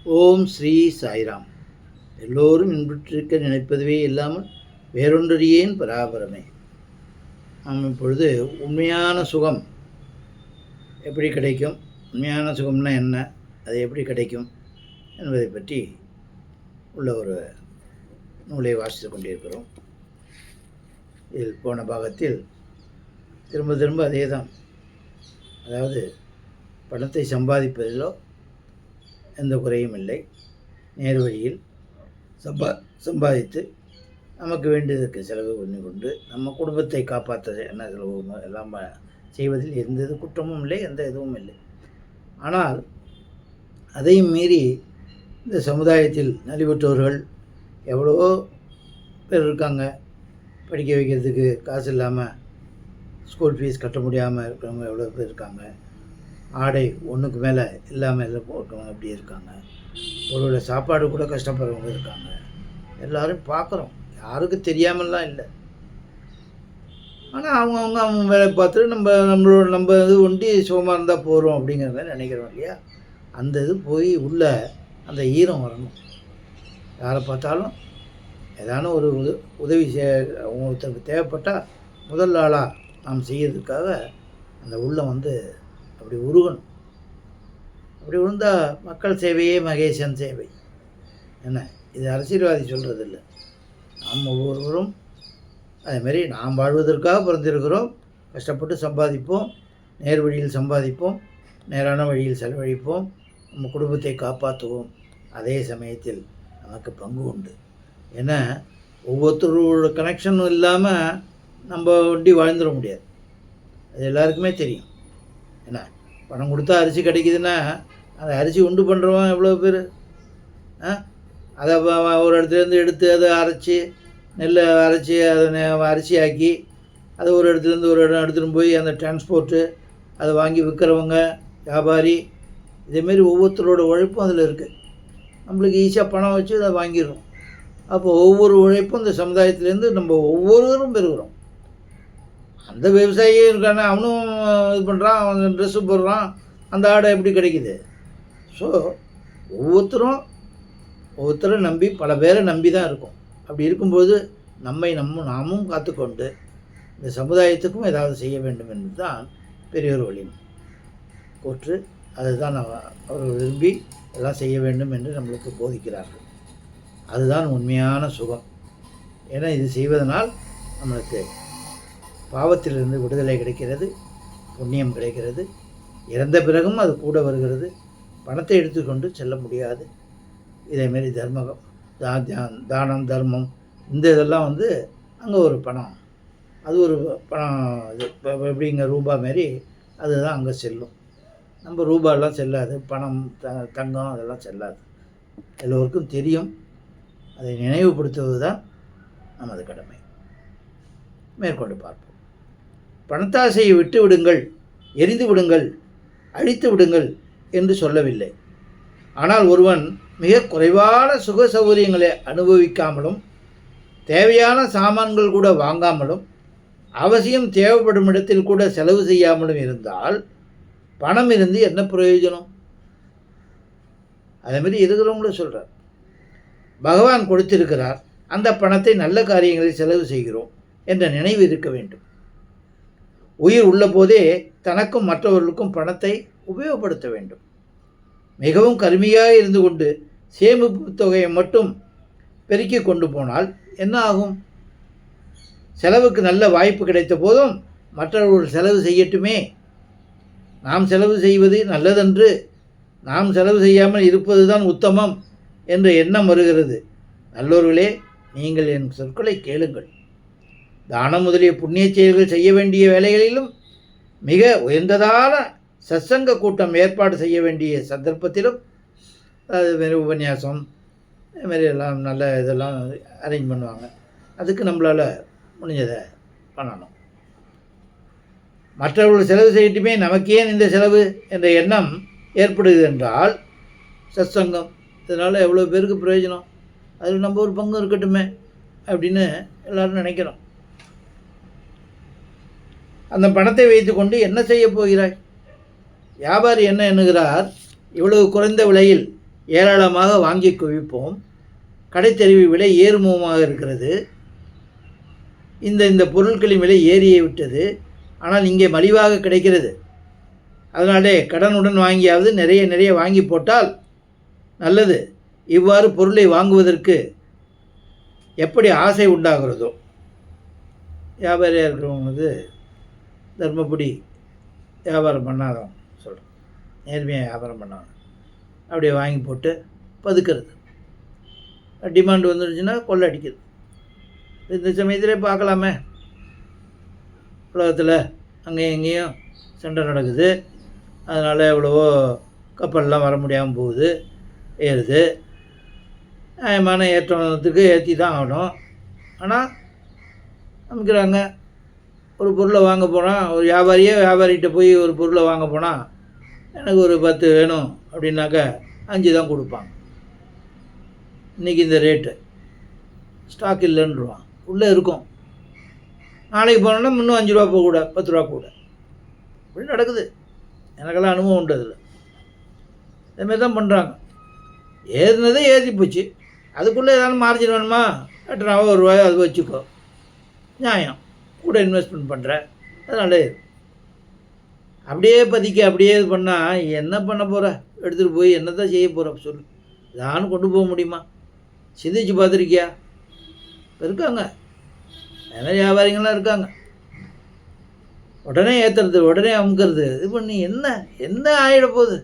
ஓம் ஸ்ரீ சாய்ராம். எல்லோரும் இன்புற்றிருக்க நினைப்பதுவே இல்லாமல் வேறொன்றறியேன் பராபரமே. நாம் இப்பொழுது உண்மையான சுகம் எப்படி கிடைக்கும், உண்மையான சுகம்னா என்ன, அது எப்படி கிடைக்கும் என்பதை பற்றி உள்ள ஒரு நூலை வாசித்து கொண்டிருக்கிறோம். இதில் போன பாகத்தில் திரும்ப திரும்ப அதே தான். அதாவது பணத்தை சம்பாதிப்பதிலோ எந்த குறையும் இல்லை. நேர் வழியில் சம்பாதித்து நமக்கு வேண்டியதற்கு செலவு பண்ணி கொண்டு நம்ம குடும்பத்தை காப்பாற்ற என்ன செலவு எல்லாம் செய்வதில் எந்த குற்றமும் இல்லை, எந்த இதுவும் இல்லை. ஆனால் அதையும் மீறி இந்த சமுதாயத்தில் நலிவுற்றவர்கள் எவ்வளவோ பேர் இருக்காங்க. படிக்க வைக்கிறதுக்கு காசு இல்லாமல் ஸ்கூல் ஃபீஸ் கட்ட முடியாமல் இருக்கிறவங்க எவ்வளோ பேர் இருக்காங்க. ஆடை ஒன்றுக்கு மேலே இல்லாமல் எல்லாம் போட்டவங்க அப்படி இருக்காங்க. ஒருவேளை சாப்பாடு கூட கஷ்டப்படுறவங்க இருக்காங்க. எல்லோரும் பார்க்குறோம், யாருக்கும் தெரியாமலாம் இல்லை. ஆனால் அவங்க வேலை பார்த்துட்டு நம்ம இது ஒண்டி சுகமாக இருந்தால் போகிறோம் அப்படிங்கிறத நினைக்கிறோம் இல்லையா? அந்த இது போய் உள்ள அந்த ஈரம் வரணும். யாரை பார்த்தாலும் ஏதான ஒரு உதவி ஒருத்தருக்கு தேவைப்பட்டால் முதல் ஆளாக நாம் செய்யறதுக்காக அந்த உள்ளம் அப்படி உருகணும். அப்படி உருந்தால் மக்கள் சேவையே மகேசன் சேவை. என்ன, இது அரசியல்வாதி சொல்கிறதில்ல. நாம் ஒவ்வொருவரும் அதேமாரி நாம் வாழ்வதற்காக பிறந்திருக்கிறோம். கஷ்டப்பட்டு சம்பாதிப்போம், நேர் வழியில் சம்பாதிப்போம், நேரான வழியில் செலவழிப்போம், நம்ம குடும்பத்தை காப்பாற்றுவோம். அதே சமயத்தில் நமக்கு பங்கு உண்டு. ஏன்னா ஒவ்வொருத்தரோட கனெக்ஷனும் இல்லாமல் நம்ம ஒண்டி வாழ்ந்துட முடியாது. அது எல்லாருக்குமே தெரியும். என்ன, பணம் கொடுத்தா அரிசி கிடைக்குதுன்னா அந்த அரிசி உண்டு பண்ணுறவன் எவ்வளோ பேர்? அதை ஒரு இடத்துலேருந்து எடுத்து அதை அரைச்சி, நெல்லை அரைச்சி அதை அரிசி ஆக்கி அதை ஒரு இடத்துலேருந்து ஒரு இடம் எடுத்துகிட்டு போய் அந்த டிரான்ஸ்போர்ட்டு அதை வாங்கி விற்கிறவங்க, வியாபாரி, இதேமாரி ஒவ்வொருத்தரோட உழைப்பும் அதில் இருக்குது. நம்மளுக்கு ஈஸியாக பணம் வச்சு அதை வாங்கிடுறோம். அப்போ ஒவ்வொரு உழைப்பும் இந்த சமுதாயத்துலேருந்து நம்ம ஒவ்வொருவரும் பெறுகிறோம். அந்த விவசாயியே இருக்கானே, அவனும் இது பண்ணுறான், அவன் ட்ரெஸ்ஸு போடுறான், அந்த ஆடை எப்படி கிடைக்குது? ஸோ ஒவ்வொருத்தரும் நம்பி பல பேரை நம்பி தான் இருக்கும். அப்படி இருக்கும்போது நாமும் காத்துக்கொண்டு இந்த சமுதாயத்துக்கும் ஏதாவது செய்ய வேண்டும் என்று தான் பெரியோர் வழி கூற்று. அதுதான் அவர் விரும்பி எல்லாம் செய்ய வேண்டும் என்று நம்மளுக்கு போதிக்கிறார்கள். அதுதான் உண்மையான சுகம். ஏன்னா இது செய்வதனால் நம்மளுக்கு பாவத்திலிருந்து விடுதலை கிடைக்கிறது, புண்ணியம் கிடைக்கிறது. இறந்த பிறகும் அது கூட வருகிறது. பணத்தை எடுத்துக்கொண்டு செல்ல முடியாது. இதேமாரி தானம், தர்மம், இந்த இதெல்லாம் அங்கே ஒரு பணம், அது ஒரு பணம். இது எப்படிங்க ரூபா மாரி அதுதான் அங்கே செல்லும். நம்ம ரூபாயெல்லாம் செல்லாது, பணம், தங்கம் அதெல்லாம் செல்லாது. எல்லோருக்கும் தெரியும். அதை நினைவுபடுத்துவது தான் நமது கடமை. மேற்கொண்டு பார்ப்போம். பணத்தாசையை விட்டு விடுங்கள், எரிந்து விடுங்கள், அழித்து விடுங்கள் என்று சொல்லவில்லை. ஆனால் ஒருவன் மிக குறைவான சுக சௌகரியங்களை அனுபவிக்காமலும், தேவையான சாமான்கள் கூட வாங்காமலும், அவசியம் தேவைப்படும் இடத்தில் கூட செலவு செய்யாமலும் இருந்தால் பணம் இருந்து என்ன பிரயோஜனம்? அதேமாரி இருக்கிறவங்களும் சொல்கிறார், பகவான் கொடுத்திருக்கிறார், அந்த பணத்தை நல்ல காரியங்களில் செலவு செய்கிறோம் என்ற நினைவு இருக்க வேண்டும். உயிர் உள்ள போதே தனக்கும் மற்றவர்களுக்கும் பணத்தை உபயோகப்படுத்த வேண்டும். மிகவும் கருமையாக இருந்து கொண்டு சேமிப்பு தொகையை மட்டும் பெருக்கி கொண்டு போனால் என்ன ஆகும்? செலவுக்கு நல்ல வாய்ப்பு கிடைத்த போதும் மற்றவர்கள் செலவு செய்யட்டுமே, நாம் செலவு செய்வது நல்லதன்று, நாம் செலவு செய்யாமல் இருப்பது தான் உத்தமம் என்ற எண்ணம் வருகிறது. நல்லோர்களே, நீங்கள் என் சொற்களை கேளுங்கள். தானம் முதலிய புண்ணிய செயல்கள் செய்ய வேண்டிய வேலைகளிலும், மிக உயர்ந்ததான சத்சங்க கூட்டம் ஏற்பாடு செய்ய வேண்டிய சந்தர்ப்பத்திலும், அது உபன்யாசம் இதுமாரி எல்லாம் நல்ல இதெல்லாம் அரேஞ்ச் பண்ணுவாங்க. அதுக்கு நம்மளால் முடிஞ்சதை பண்ணணும். மற்றவர்கள் செலவு செய்யட்டுமே, நமக்கு ஏன் இந்த செலவு என்ற எண்ணம் ஏற்படுது என்றால் சத்சங்கம் இதனால் எவ்வளோ பேருக்கு பிரயோஜனம், அதில் நம்ம ஒரு பங்கு இருக்கட்டுமே அப்படின்னு எல்லோரும் நினைக்கிறோம். அந்த பணத்தை வைத்து கொண்டு என்ன செய்ய போகிறாய்? வியாபாரி என்ன எண்ணுகிறார்? இவ்வளவு குறைந்த விலையில் ஏராளமாக வாங்கி குவிப்போம். கடைத்தெருவு விலை ஏறுமுகமாக இருக்கிறது. இந்த பொருட்களின் விலை ஏறியே விட்டது. ஆனால் இங்கே மலிவாக கிடைக்கிறது. அதனாலே கடனுடன் வாங்கியாவது நிறைய வாங்கி போட்டால் நல்லது. இவ்வாறு பொருளை வாங்குவதற்கு எப்படி ஆசை உண்டாகிறதோ, வியாபாரியாக இருக்கிறவங்களுக்கு தர்மப்படி வியாபாரம் பண்ணாதவங்க சொல்கிறேன், நேர்மையாக வியாபாரம் பண்ணாங்க அப்படியே வாங்கி போட்டு பதுக்கிறது. டிமாண்ட் வந்துடுச்சுன்னா கொள்ளை அடிக்கிறது. இந்த சமயத்திலே பார்க்கலாமே, உலகத்தில் அங்கேயும் எங்கேயும் சண்டை நடக்குது. அதனால் எவ்வளவோ கப்பல்லாம் வர முடியாமல் போகுது, ஏறுது. நியாயமான ஏற்றத்துக்கு ஏற்றி தான் ஆகணும். ஆனால் அமைக்கிறாங்க. ஒரு பொருளை வாங்க போனால், ஒரு வியாபாரிகிட்ட போய் ஒரு பொருளை வாங்க போனால் எனக்கு ஒரு 10 வேணும் அப்படின்னாக்கா 5 தான் கொடுப்பாங்க. இன்றைக்கி இந்த ரேட்டு ஸ்டாக் இல்லைன்றான், உள்ளே இருக்கும். நாளைக்கு போனோன்னா இன்னும் 5 ரூபா போக கூட, 10 ரூபா கூட, இப்படி நடக்குது. எனக்கெல்லாம் அனுபவம் உண்டு அதில். இதுமாரி தான் பண்ணுறாங்க. ஏறினதே ஏற்றி போச்சு, அதுக்குள்ளே ஏதாவது மார்ஜின் வேணுமா, எட்டனாவோ 1 ரூபாயோ அது வச்சுக்கோ, நியாயம், கூட இன்வெஸ்ட்மெண்ட் பண்ணுறேன், அதனால அப்படியே பதிக்க அப்படியே இது பண்ணால் என்ன பண்ண போகிற? எடுத்துகிட்டு போய் என்ன தான் செய்ய போகிற சொல்லு? இதான்னு கொண்டு போக முடியுமா? சிந்திச்சு பார்த்துருக்கியா? இருக்காங்க நிறைய வியாபாரிகள்லாம் இருக்காங்க. உடனே ஏற்றுறது, உடனே அமுக்கிறது, இது பண்ணி என்ன ஆகிட போகுது?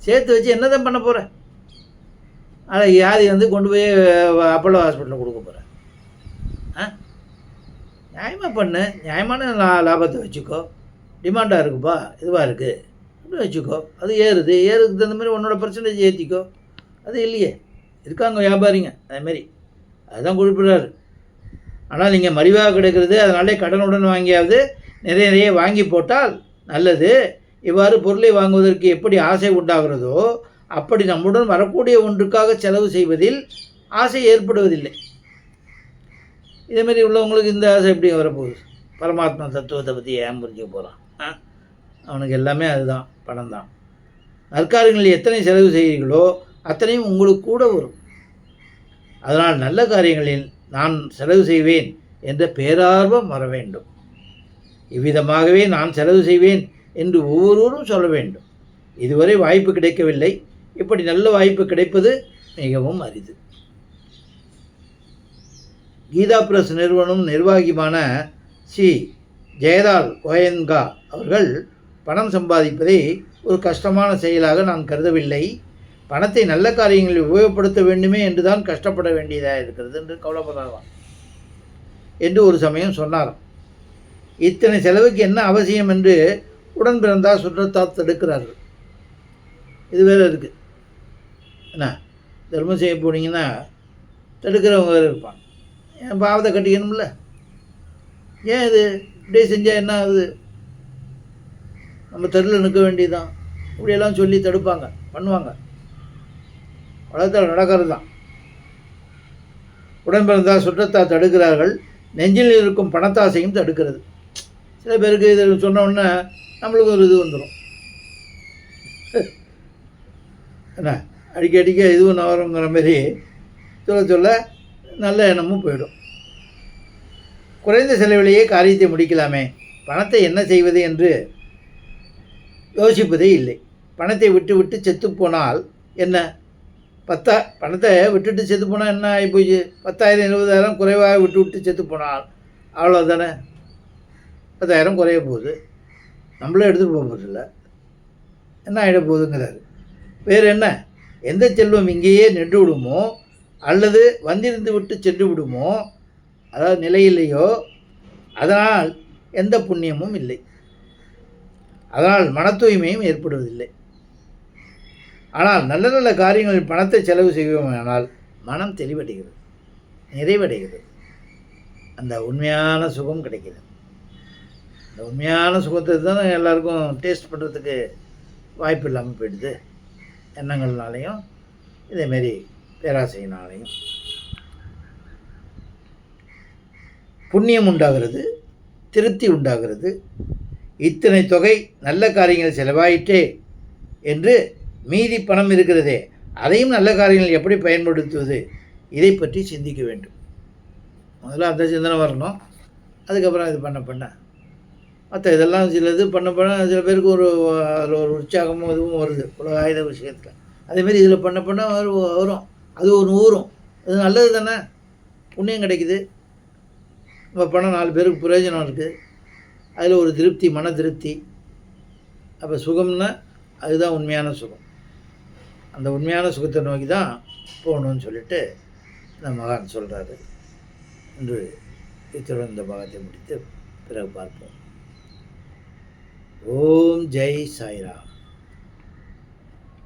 சேர்த்து வச்சு என்ன தான் பண்ண போகிற? ஆனால் வியாதி கொண்டு போய் அப்போலோ ஹாஸ்பிட்டலில் கொடுக்க போகிறேன். நியாயமாக பண்ணு, நியாயமான லாபத்தை வச்சுக்கோ. டிமாண்டாக இருக்குப்பா, இதுவாக இருக்குது அப்படி வச்சுக்கோ. அது ஏறுறதுக்கு தகுந்த மாதிரி உன்னோட பர்சன்டேஜ் ஏற்றிக்கோ. அது இல்லையே, இருக்காங்க வியாபாரிங்க அதேமாரி, அதுதான் குறிப்பிட்றாரு. ஆனால் நீங்கள் மலிவாக கிடைக்கிறது, அதனாலே கடனுடன் வாங்கியாவது நிறைய வாங்கி போட்டால் நல்லது. இவ்வாறு பொருளை வாங்குவதற்கு எப்படி ஆசை உண்டாகிறதோ அப்படி நம்முடன் வரக்கூடிய ஒன்றுக்காக செலவு செய்வதில் ஆசை ஏற்படுவதில்லை. இதேமாரி உள்ளவங்களுக்கு இந்த ஆசை எப்படி வரப்போகுது? பரமாத்மா தத்துவத்தை பற்றி ஏன் புரிஞ்சுக்க போகிறான்? அவனுக்கு எல்லாமே அதுதான், பணம் தான். நற்காரியங்களில் எத்தனை செலவு செய்கிறீர்களோ அத்தனையும் உங்களுக்கு கூட வரும். அதனால் நல்ல காரியங்களில் நான் செலவு செய்வேன் என்ற பேரார்வம் வர வேண்டும். இவ்விதமாகவே நான் செலவு செய்வேன் என்று ஒவ்வொருவரும் சொல்ல வேண்டும். இதுவரை வாய்ப்பு கிடைக்கவில்லை. இப்படி நல்ல வாய்ப்பு கிடைப்பது மிகவும் அரிது. கீதா பிரஸ் நிறுவனம் நிர்வாகியான ஸ்ரீ ஜெயதால் கோயன்கா அவர்கள் பணம் சம்பாதிப்பதை ஒரு கஷ்டமான செயலாக நான் கருதவில்லை. பணத்தை நல்ல காரியங்களில் உபயோகப்படுத்த வேண்டுமே என்று தான் கஷ்டப்பட வேண்டியதாக இருக்கிறது என்று கவலைப்படலாம் என்று ஒரு சமயம் சொன்னாராம். இத்தனை செலவுக்கு என்ன அவசியம் என்று உடன் பிறந்தால் சுற்றத்தால் தடுக்கிறார்கள். இது வேறு இருக்குது. என்ன தர்மம் செய்ய போனீங்கன்னா தடுக்கிறவங்க வேறு இருப்பாங்க. என் பாவத்தை கட்டிக்கணும்ல, ஏன் இது இப்படியே செஞ்சால் என்ன ஆகுது, நம்ம தெருவில் நிற்க வேண்டியதுதான், இப்படியெல்லாம் சொல்லி தடுப்பாங்க, பண்ணுவாங்க. உலகத்தில் நடக்கிறது தான். உடன் பிறந்தால் சுற்றத்தால் தடுக்கிறார்கள், நெஞ்சில் இருக்கும் பணத்தாசையும் தடுக்கிறது. சில பேருக்கு இது சொன்ன உடனே நம்மளுக்கு ஒரு இது வந்துடும். என்ன அடிக்க இதுவும் நவருங்கிற மாரி சொல்ல நல்ல எண்ணமும் போயிடும். குறைந்த செலவிலேயே காரியத்தை முடிக்கலாமே, பணத்தை என்ன செய்வது என்று யோசிப்பதே இல்லை. பணத்தை விட்டு செத்துப்போனால் என்ன, பணத்தை விட்டுட்டு செத்து போனால் என்ன ஆகி போச்சு? 10,000 20,000 குறைவாக விட்டு செத்து போனால் அவ்வளோதானே. 10,000 குறைய போகுது, நம்மளும் எடுத்துகிட்டு போக போகிறதில்ல, என்ன ஆகிட போகுதுங்கிறாரு. வேறு என்ன, எந்த செல்வம் இங்கேயே நின்று விடுமோ அல்லது வந்திருந்து விட்டு சென்று விடுமோ, அதாவது நிலையில்லையோ, அதனால் எந்த புண்ணியமும் இல்லை. அதனால் மன தூய்மையும் ஏற்படுவதில்லை. ஆனால் நல்ல நல்ல காரியங்களில் பணத்தை செலவு செய்வோமானால் மனம் தெளிவடைகிறது, நிறைவடைகிறது, அந்த உண்மையான சுகம் கிடைக்கிறது. அந்த உண்மையான சுகத்தை தான் எல்லாருக்கும் டேஸ்ட் பண்ணுறதுக்கு வாய்ப்பு இல்லாமல் போயிடுது. எண்ணங்கள்னாலையும் இதேமாரி பேராசையினாலையும். புண்ணியம் உண்டாகிறது, திருப்தி உண்டாகிறது. இத்தனை தொகை நல்ல காரியங்கள் செலவாயிற்றே என்று மீதி பணம் இருக்கிறதே, அதையும் நல்ல காரியங்கள் எப்படி பயன்படுத்துவது, இதை பற்றி சிந்திக்க வேண்டும். முதல்ல அந்த சிந்தனை வரணும். அதுக்கப்புறம் இது பண்ண பண்ண மற்ற இதெல்லாம் சில இது பண்ண பண்ண சில பேருக்கு அதில் ஒரு உற்சாகமும் இதுவும் வருது உலக ஆயுத விஷயத்தில். அதேமாரி இதில் பண்ண பண்ண வரும். அது ஒன்று ஊறும். அது நல்லது தானே, புண்ணியம் கிடைக்குது. நம்ம பணம் 4 பேருக்கு பிரயோஜனம் இருக்குது. அதில் ஒரு திருப்தி, மன திருப்தி. அப்போ சுகம்னா அதுதான் உண்மையான சுகம். அந்த உண்மையான சுகத்தை நோக்கி தான் போகணும்னு சொல்லிட்டு இந்த மகான் சொல்கிறாரு. இன்று இத்துடன் இந்த பாகத்தை முடித்து பிறகு பார்ப்போம். ஓம் ஜெய் சாய்ராம்.